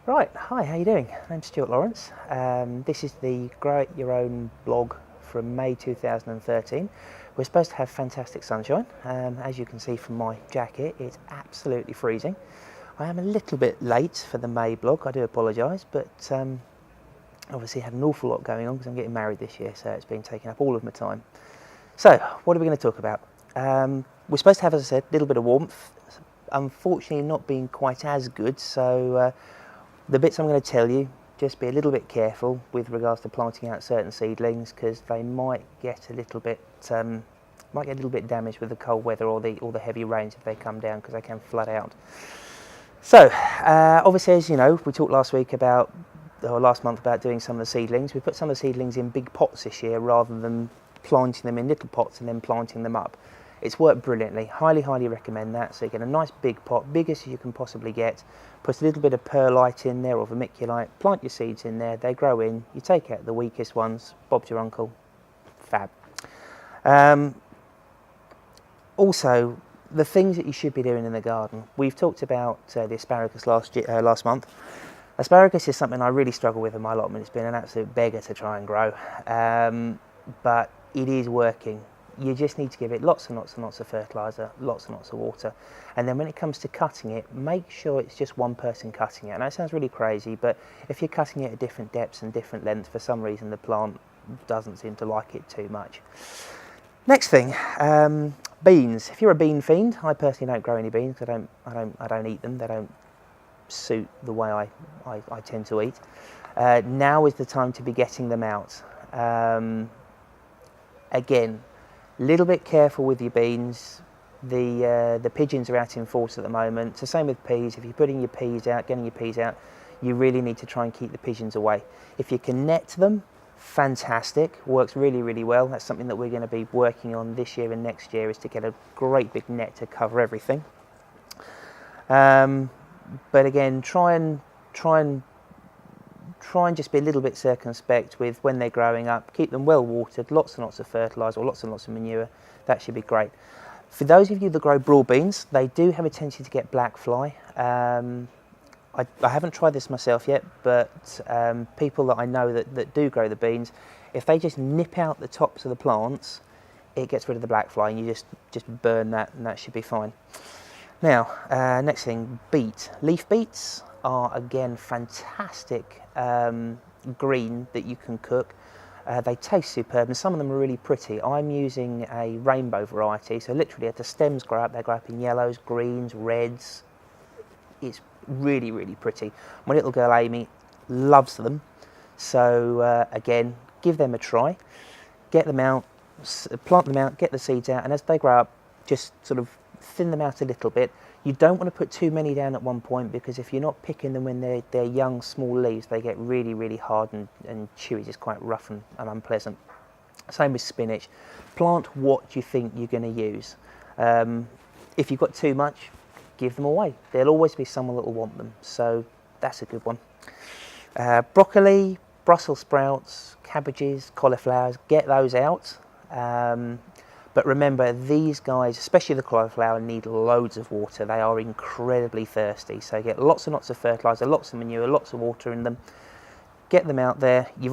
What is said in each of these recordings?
Right, hi, how you doing? I'm Stuart Lawrence. This is the Grow It Your Own blog from May 2013. We're supposed to have fantastic sunshine. As you can see from my jacket, it's absolutely freezing. I am a little bit late for the May blog, I do apologise, but obviously had an awful lot going on because I'm getting married this year, so it's been taking up all of my time. So, what are we going to talk about? We're supposed to have, as I said, a little bit of warmth. Unfortunately, not being quite as good, so the bits I'm going to tell you, just be a little bit careful with regards to planting out certain seedlings because they might get a little bit damaged with the cold weather or the heavy rains if they come down, because they can flood out. So obviously, as you know, we talked last month about doing some of the seedlings. We put some of the seedlings in big pots this year rather than planting them in little pots and then planting them up. It's worked brilliantly. Highly recommend that. So you get a nice big pot, biggest you can possibly get. Put a little bit of perlite in there or vermiculite. Plant your seeds in there. They grow in. You take out the weakest ones. Bob's your uncle. Fab. Also, the things that you should be doing in the garden. We've talked about the asparagus last month. Asparagus is something I really struggle with in my allotment. It's been an absolute beggar to try and grow, but it is working. You just need to give it lots and lots of fertiliser, lots and lots of water, and then when it comes to cutting it, make sure it's just one person cutting it. And that sounds really crazy, but if you're cutting it at different depths and different lengths, for some reason the plant doesn't seem to like it too much. Next thing, beans. If you're a bean fiend, I personally don't grow any beans. I don't eat them. They don't suit the way I tend to eat. Now is the time to be getting them out. Again, a little bit careful with your beans. The pigeons are out in force at the moment. It's the same with peas. If you're putting your peas out, getting your peas out, you really need to try and keep the pigeons away. If you can net them, fantastic. Works really well. That's something that we're going to be working on this year and next year, is to get a great big net to cover everything. But again, try and just be a little bit circumspect with when they're growing up. Keep them well watered, lots and lots of fertiliser or lots and lots of manure. That should be great. For those of you that grow broad beans, they do have a tendency to get black fly. I haven't tried this myself yet, but people that I know that do grow the beans, if they just nip out the tops of the plants, it gets rid of the black fly, and you just burn that and that should be fine. Now, next thing, beet. Leaf beets are again fantastic green that you can cook. They taste superb, and some of them are really pretty. I'm using a rainbow variety, so literally as the stems grow up, they grow up in yellows, greens, reds. It's really pretty. My little girl Amy loves them, so again, give them a try. Get them out, plant them out, get the seeds out, and as they grow up, just sort of thin them out a little bit. You don't want to put too many down at one point, because if you're not picking them when they're young, small leaves, they get really hard and chewy, just quite rough and unpleasant. Same with spinach. Plant what you think you're going to use. If you've got too much, give them away. There'll always be someone that will want them, so that's a good one. Broccoli, Brussels sprouts, cabbages, cauliflowers, get those out. But remember, these guys, especially the cauliflower, need loads of water. They are incredibly thirsty, so get lots and lots of fertiliser, lots of manure, lots of water in them. Get them out there. You've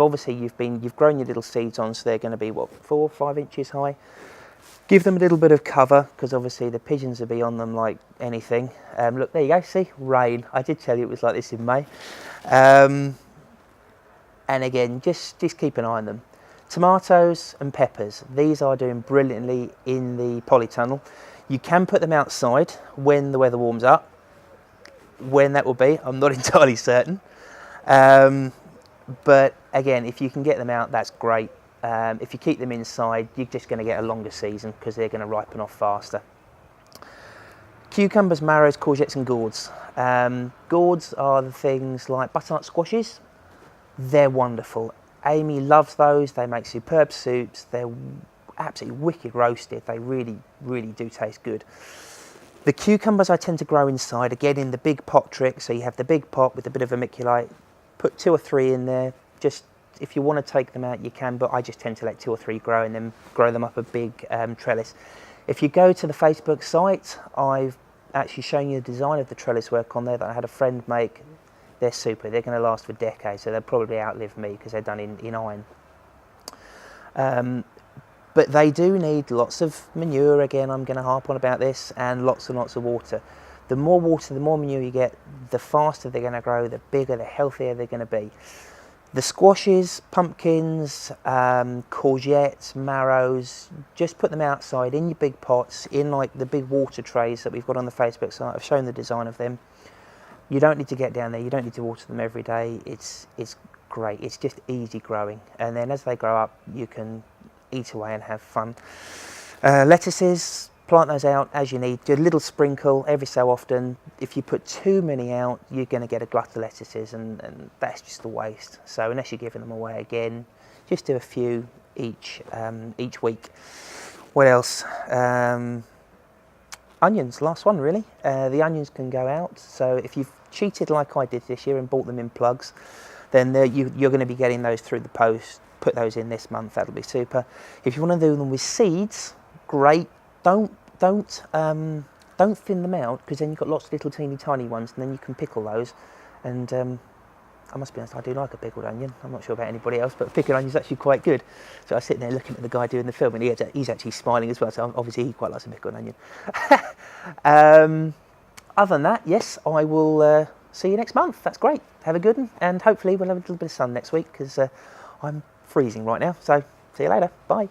grown your little seeds on, so they're going to be 4 or 5 inches high. Give them a little bit of cover, because obviously the pigeons will be on them like anything. Look, there you go. See, rain. I did tell you it was like this in May. And again, just keep an eye on them. Tomatoes and peppers, these are doing brilliantly in the polytunnel. You can put them outside when the weather warms up. When that will be, I'm not entirely certain. But again, if you can get them out, that's great. If you keep them inside, you're just going to get a longer season because they're going to ripen off faster. Cucumbers, marrows, courgettes and gourds. Gourds are the things like butternut squashes. They're wonderful. Amy loves those. They make superb soups. They're absolutely wicked roasted. They really do taste good. The cucumbers I tend to grow inside, again in the big pot trick. So you have the big pot with a bit of vermiculite, put 2 or 3 in there. Just if you want to take them out, you can, but I just tend to let 2 or 3 grow and then grow them up a big trellis. If you go to the Facebook site, I've actually shown you the design of the trellis work on there that I had a friend make. they're super. They're going to last for decades, so they'll probably outlive me because they're done in iron. But they do need lots of manure, again, I'm going to harp on about this, and lots of water. The more water, the more manure you get, the faster they're going to grow, the bigger, the healthier they're going to be. The squashes, pumpkins, courgettes, marrows, just put them outside in your big pots, in like the big water trays that we've got on the Facebook site. I've shown the design of them. You don't need to get down there, you don't need to water them every day. It's great, it's just easy growing. And then as they grow up, you can eat away and have fun. Lettuces, plant those out as you need. Do a little sprinkle every so often. If you put too many out, you're going to get a glut of lettuces, and that's just a waste. So unless you're giving them away again, just do a few each week. What else? Onions, last one really. The onions can go out. So if you've cheated like I did this year and bought them in plugs, then you're going to be getting those through the post. Put those in this month, that'll be super. If you want to do them with seeds, great. Don't thin them out, because then you've got lots of little teeny tiny ones, and then you can pickle those. And I must be honest, I do like a pickled onion. I'm not sure about anybody else, but pickled onion is actually quite good. So I was sitting there looking at the guy doing the film, and he's actually smiling as well. So obviously he quite likes a pickled onion. Other than that, yes, I will see you next month. That's great. Have a good one, and hopefully we'll have a little bit of sun next week, because I'm freezing right now. So see you later. Bye.